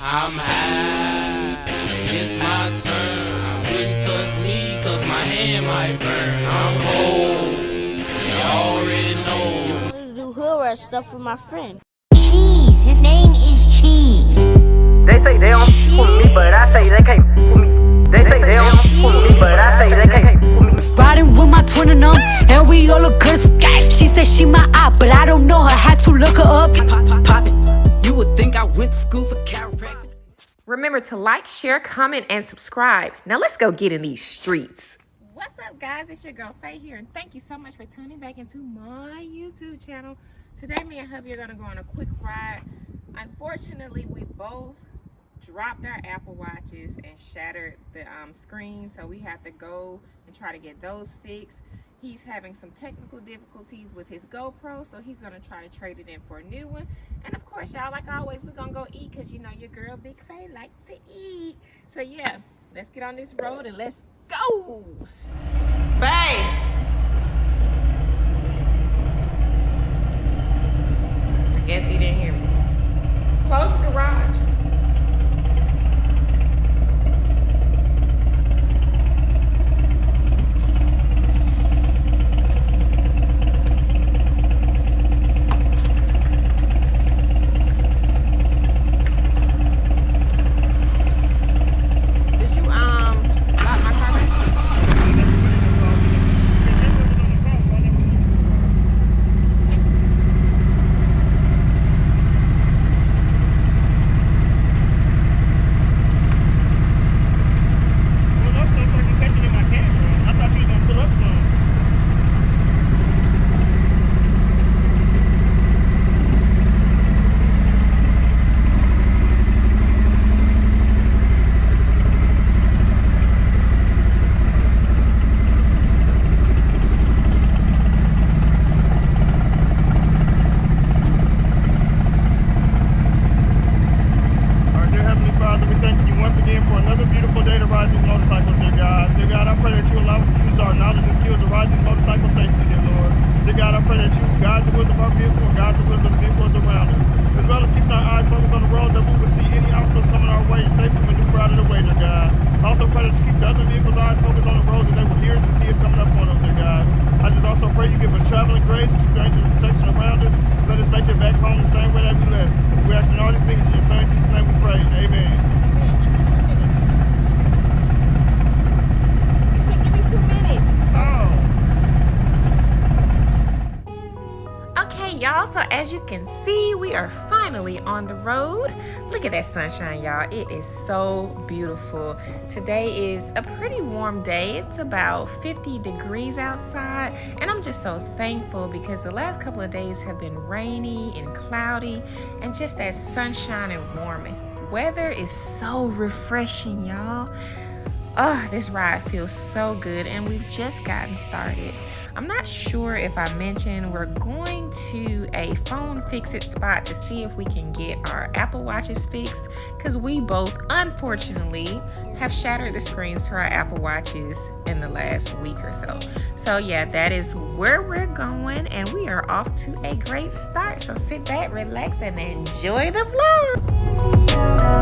I'm high, it's my turn. I wouldn't touch me cause my hand might burn. I'm cold, you already know. I'm gonna do hood rat stuff with my friend. Cheese, his name is Cheese. They say they don't with me, but I say they can't with me. They say they don't with me, but I say they can't with me. Riding with my twin and and we all look good as gang. She said she my eye, but I don't know her. Had to look her up. Pop it. You would think I went to school for chiropractic. Remember to like, share, comment, and subscribe. Now let's go get in these streets. What's up, guys? It's your girl Faye here, and thank you so much for tuning back into my YouTube channel. Today, me and hubby are gonna go on a quick ride. Unfortunately, we both dropped our Apple Watches and shattered the screen, so we have to go and try to get those fixed. He's having some technical difficulties with his GoPro, so he's gonna try to trade it in for a new one. And of course, y'all, like always, we're gonna go eat because you know your girl Big Faye likes to eat. So yeah, let's get on this road and let's go. Bye. I guess he didn't hear me. Close the garage. Y'all, so as you can see, we are finally on the road. Look at that sunshine, y'all. It is so beautiful. Today is a pretty warm day. It's about 50 degrees outside, and I'm just so thankful because the last couple of days have been rainy and cloudy, and just that sunshine and warming. Weather is so refreshing, y'all. Oh, this ride feels so good, and we've just gotten started. I'm not sure if I mentioned we're going to a phone fix-it spot to see if we can get our Apple Watches fixed, because we both, unfortunately, have shattered the screens to our Apple Watches in the last week or so. So yeah, that is where we're going, and we are off to a great start. So sit back, relax, and enjoy the vlog.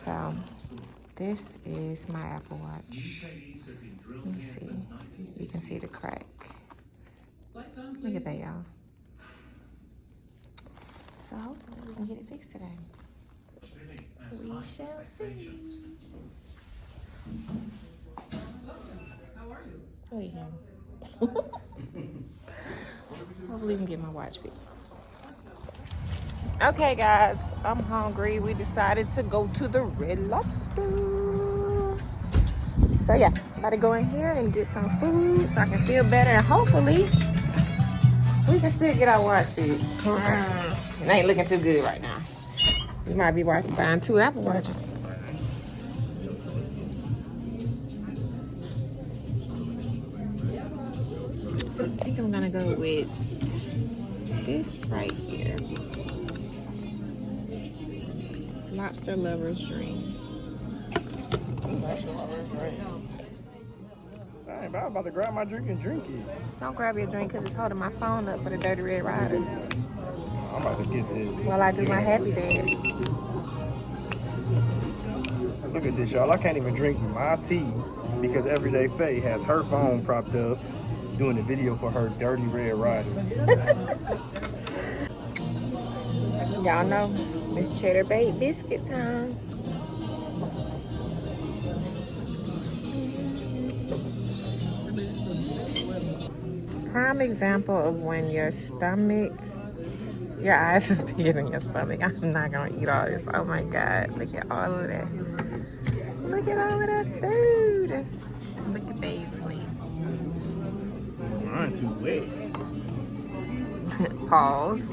So this is my Apple Watch. Let me see. You can see the crack. Look at that, y'all. So hopefully we can get it fixed today. We shall see. How are you? Oh, yeah. Hopefully we can get my watch fixed. Okay, guys, I'm hungry. We decided to go to the Red Lobster. So yeah, about to go in here and get some food so I can feel better, and hopefully we can still get our watch fixed. It ain't looking too good right now. We might be buying 2 Apple Watches. I think I'm gonna go with this right here. Lobster Lover's Dream. Dang, I'm about to grab my drink and drink it. Don't grab your drink because it's holding my phone up for the Dirty Red Riders I'm about to get this. while I do my happy dance. Look at this, y'all. I can't even drink my tea because Everyday Faye has her phone propped up doing a video for her Dirty Red Riders. Y'all know it's cheddar baked biscuit time. Prime example of when your eyes is bigger than your stomach. I'm not gonna eat all this. Oh my God, look at all of that. Look at all of that food. Look at Dave's plate. Mine too wet. Pause.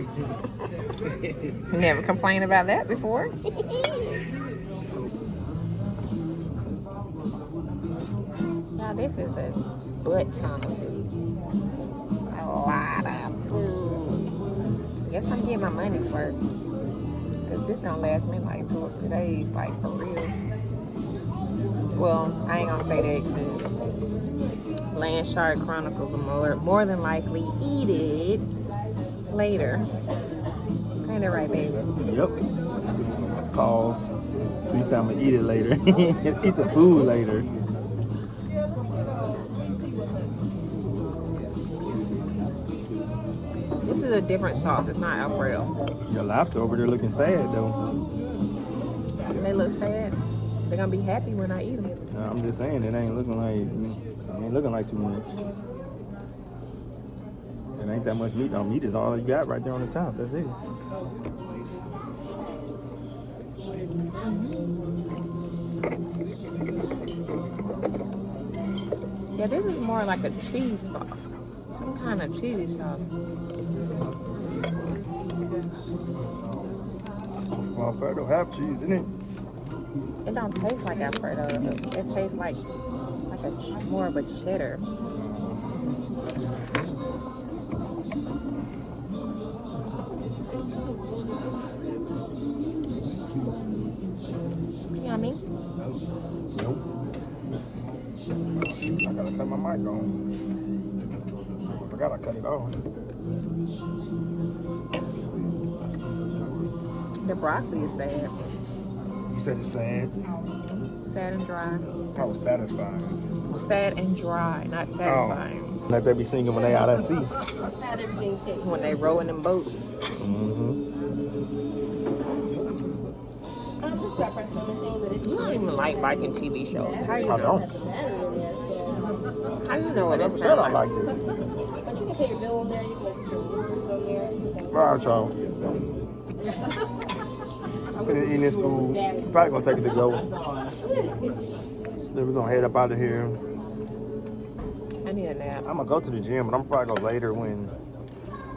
Never complained about that before. Now this is a butt ton of food. A lot of food. Guess I'm getting my money's worth. Cause this don't last me like 2 or 3 days, like for real. Well, I ain't gonna say that because Landshark Chronicles will more than likely eat it later. Ain't it right, baby? Yep. Pause. So you said I'm gonna eat it later. Eat the food later. This is a different sauce. It's not Alfredo. Your lobster over there looking sad though. They look sad. They're gonna be happy when I eat them. No, I'm just saying it ain't looking like too much. It ain't that much meat. No, meat is all you got right there on the top. That's it. Yeah, this is more like a cheese sauce. Some kind of cheese sauce. Well, Alfredo have cheese in it. It don't taste like Alfredo. It tastes like more of a cheddar. Yummy. Nope. I gotta cut my mic on. I forgot I cut it off. The broccoli is sad. You said it's sad? Sad and dry. I was satisfying. Sad and dry, not satisfying. Oh. Like they be singing when they out at sea. When they row in them boats. You don't even like Viking TV shows. How you I know? don't. How you know what it I sounds like like? it. But you can pay your bill on there. You can put your words on there. All right, y'all. I'm gonna eat this food. Probably gonna take it to go. Then we're gonna head up out of here. I need a nap. I'm gonna go to the gym, but I'm probably go later when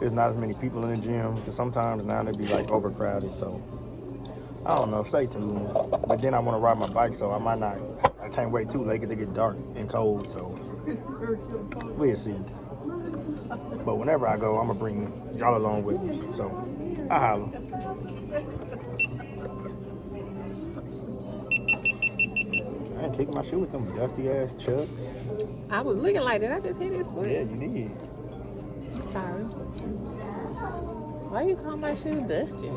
there's not as many people in the gym. Because sometimes now they be like overcrowded. So I don't know. Stay tuned. But then I want to ride my bike, so I might not. I can't wait too late because it get dark and cold. So we'll see. But whenever I go, I'm gonna bring y'all along with me. So I holla. I ain't kicking my shoe with them dusty ass chucks. I was looking like that. I just hit his foot. Yeah, you did. Sorry. Why you call my shoe dusty?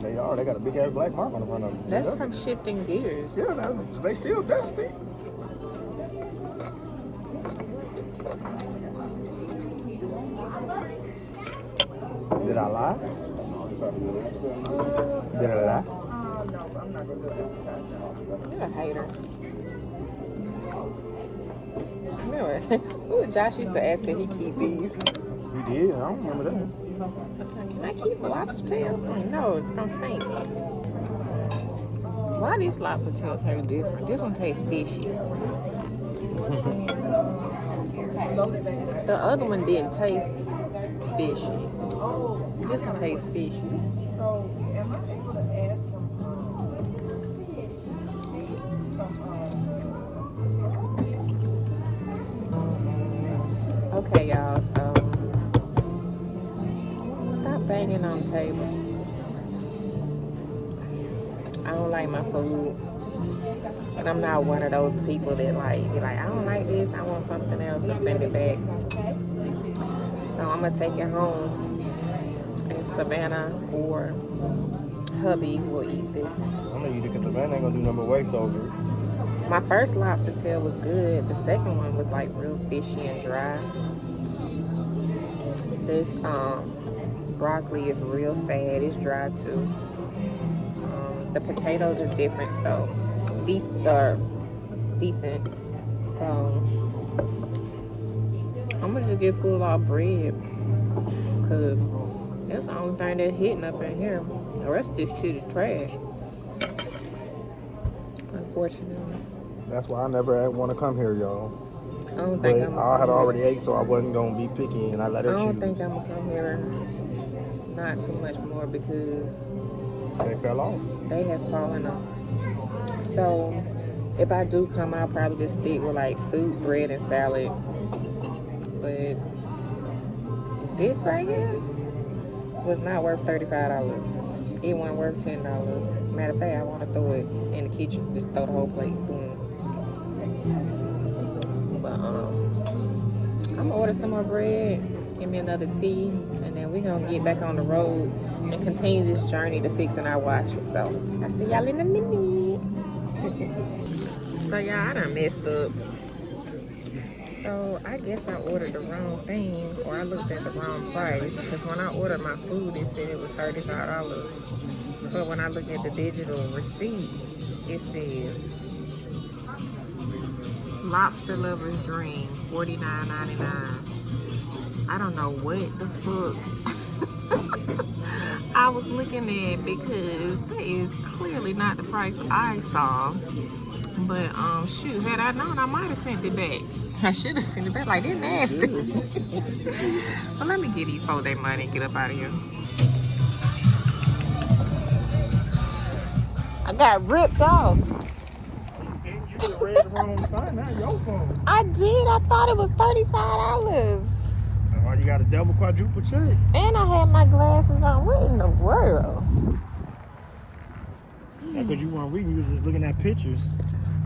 They are. They got a big ass black mark on the front of them. That's from shifting gears. Yeah, they still dusty. Did I lie? Did I lie? No, I'm not gonna do it. You're a hater. Remember, ooh, Josh used to ask that he keep these. You did? I don't remember that. Can I keep a lobster tail? No, it's gonna stink. Why these lobster tails taste different? This one tastes fishy. The other one didn't taste fishy. This one tastes fishy. So, am I able to add some Okay, y'all, so stop banging on the table. I don't like my food, but I'm not one of those people that be like, I don't like this, I want something else, to send it back. So I'm gonna take it home, and Savannah or hubby will eat this. I'm gonna eat it because Savannah ain't gonna do number waste over it. My first lobster tail was good. The second one was like real fishy and dry. This broccoli is real sad. It's dry too. The potatoes is different, so decent. So I'm gonna just get full off bread, cause that's the only thing that's hitting up in here. The rest of this shit is trash, unfortunately. That's why I never want to come here, y'all. I don't think I'm I had already ate, so I wasn't gonna be picky, and I let her choose. I don't think I'm gonna come here not too much more because They fell off. they have fallen off. So if I do come, I'll probably just stick with like soup, bread, and salad. But this right here was not worth $35. It wasn't worth $10. Matter of fact, I want to throw it in the kitchen, just throw the whole plate. Boom. But I'm gonna order some more bread, give me another tea, and then we're gonna get back on the road and continue this journey to fixing our watches. So I'll see y'all in a minute. So y'all, I done messed up. So I guess I ordered the wrong thing, or I looked at the wrong price, because when I ordered my food, it said it was $35. But when I look at the digital receipt, it says lobster lover's dream, $49.99. I don't know what the fuck I was looking at, because that is clearly not the price I saw. But shoot, had I known, I might have sent it back. I should have sent it back. Like, they're nasty. But let me get these folks their money and get up out of here. I got ripped off. You just read the wrong sign. Now your phone. I did. I thought it was $35. Why you got a double quadruple check? And I had my glasses on. What in the world? That's because you weren't reading. You was just looking at pictures.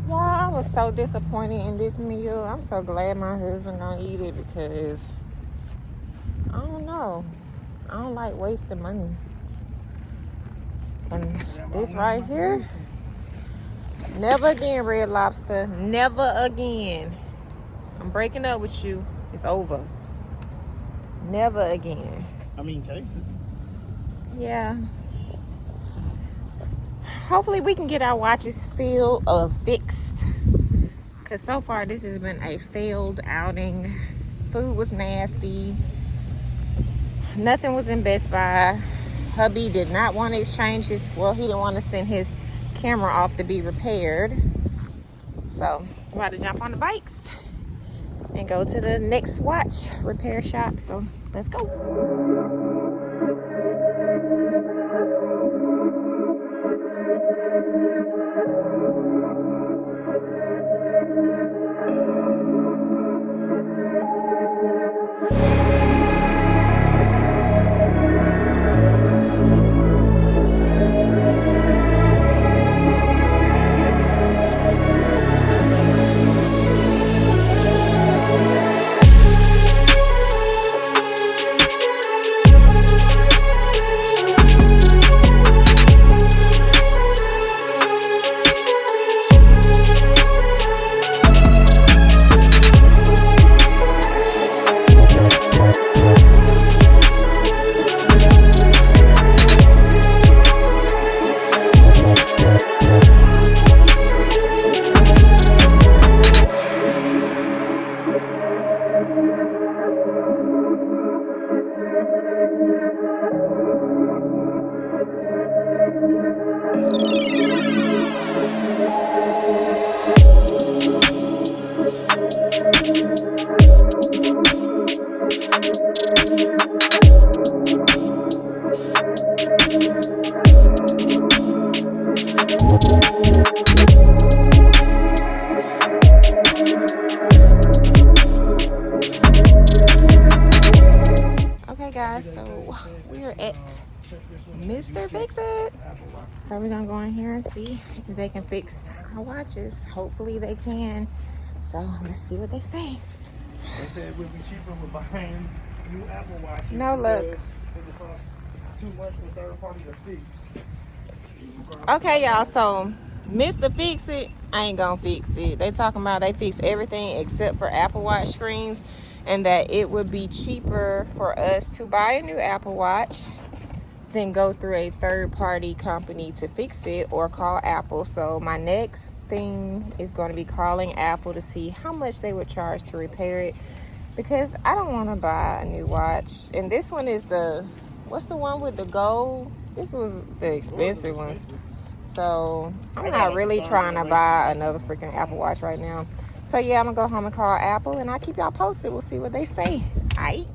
Yeah, I was so disappointed in this meal. I'm so glad my husband gonna eat it, because I don't know. I don't like wasting money. And this right here, never again, Red Lobster. Never again. I'm breaking up with you. It's over. Never again. I mean, cases. Yeah. Hopefully we can get our watches fixed. Because so far this has been a failed outing. Food was nasty. Nothing was in Best Buy. Hubby did not want to exchange he didn't want to send his camera off to be repaired. So we're about to jump on the bikes and go to the next watch repair shop. So let's go. Okay guys, so we are at Mr. Fix-It. So we're gonna go in here and see if they can fix our watches. Hopefully they can. So let's see what they say. They said it would be cheaper with buying new Apple Watches. No look. It costs too much for third party to fix. Okay y'all, so Mr. Fix-It ain't gonna fix it. They talking about they fix everything except for Apple Watch screens, and that it would be cheaper for us to buy a new Apple Watch than go through a third-party company to fix it or call Apple. So my next thing is going to be calling Apple to see how much they would charge to repair it, because I don't want to buy a new watch. And this one is what's the one with the gold? This was the expensive one. So I'm not really trying to buy another freaking Apple Watch right now. So yeah, I'm gonna go home and call Apple, and I'll keep y'all posted. We'll see what they say. Aight.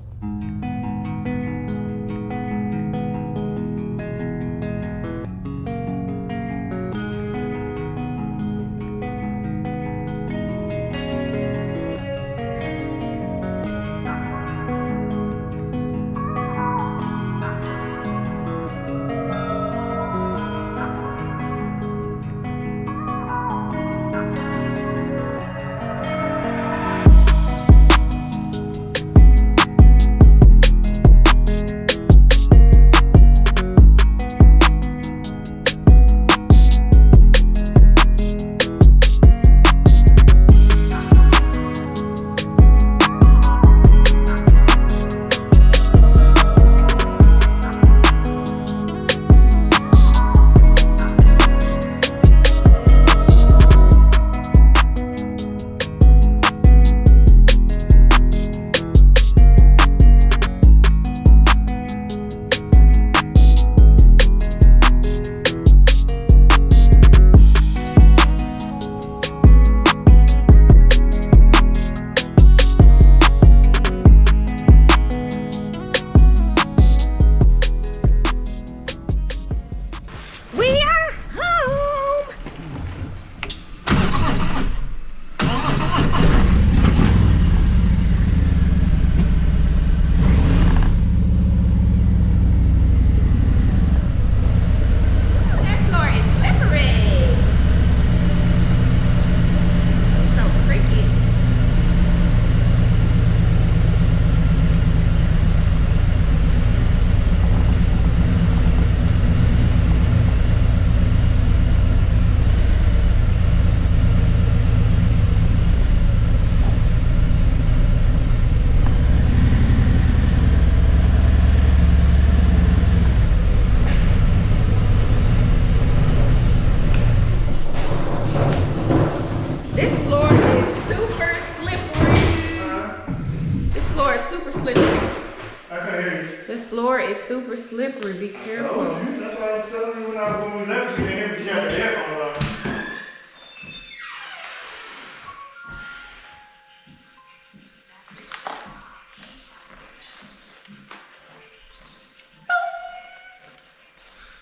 Super slippery, be careful. Oh, that's why I was telling you when we left, you didn't hear me shut the headphones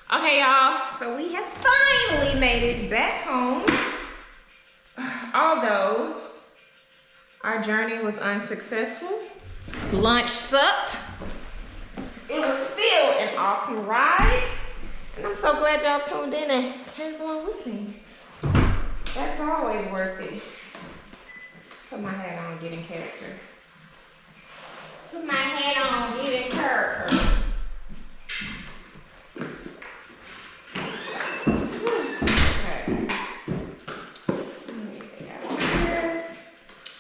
on. Okay, y'all, so we have finally made it back home. Although our journey was unsuccessful, lunch sucked. It was still an awesome ride, and I'm so glad y'all tuned in and came along with me. That's always worth it. Put my hat on, get in character. Put my hat on, get in character.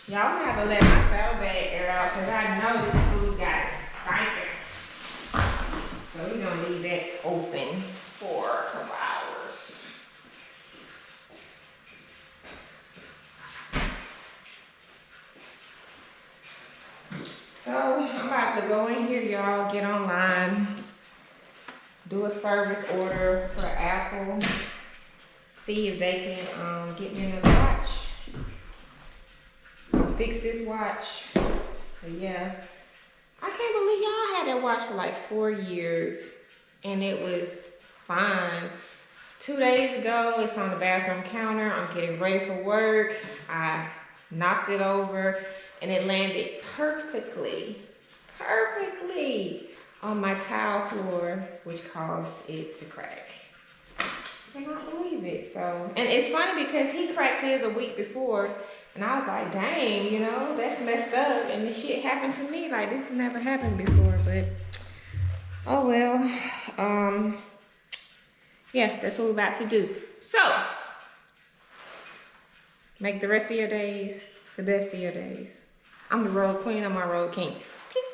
Y'all gonna have to let my saddlebag air out because I know this food got spicy. So we're gonna leave that open for a couple hours. So I'm about to go in here, y'all, get online, do a service order for Apple, see if they can get me another watch. Fix this watch. So yeah, I can't believe y'all had that watch for like 4 years and it was fine. 2 days ago. It's on the bathroom counter. I'm getting ready for work. I knocked it over and it landed perfectly on my tile floor, which caused it to crack. I cannot believe it. So, and it's funny because he cracked his a week before, and I was like, dang, you know, that's messed up. And this shit happened to me. Like, this has never happened before, but oh well. Yeah, that's what we're about to do. So, make the rest of your days the best of your days. I'm the road queen, I'm my road king. Peace.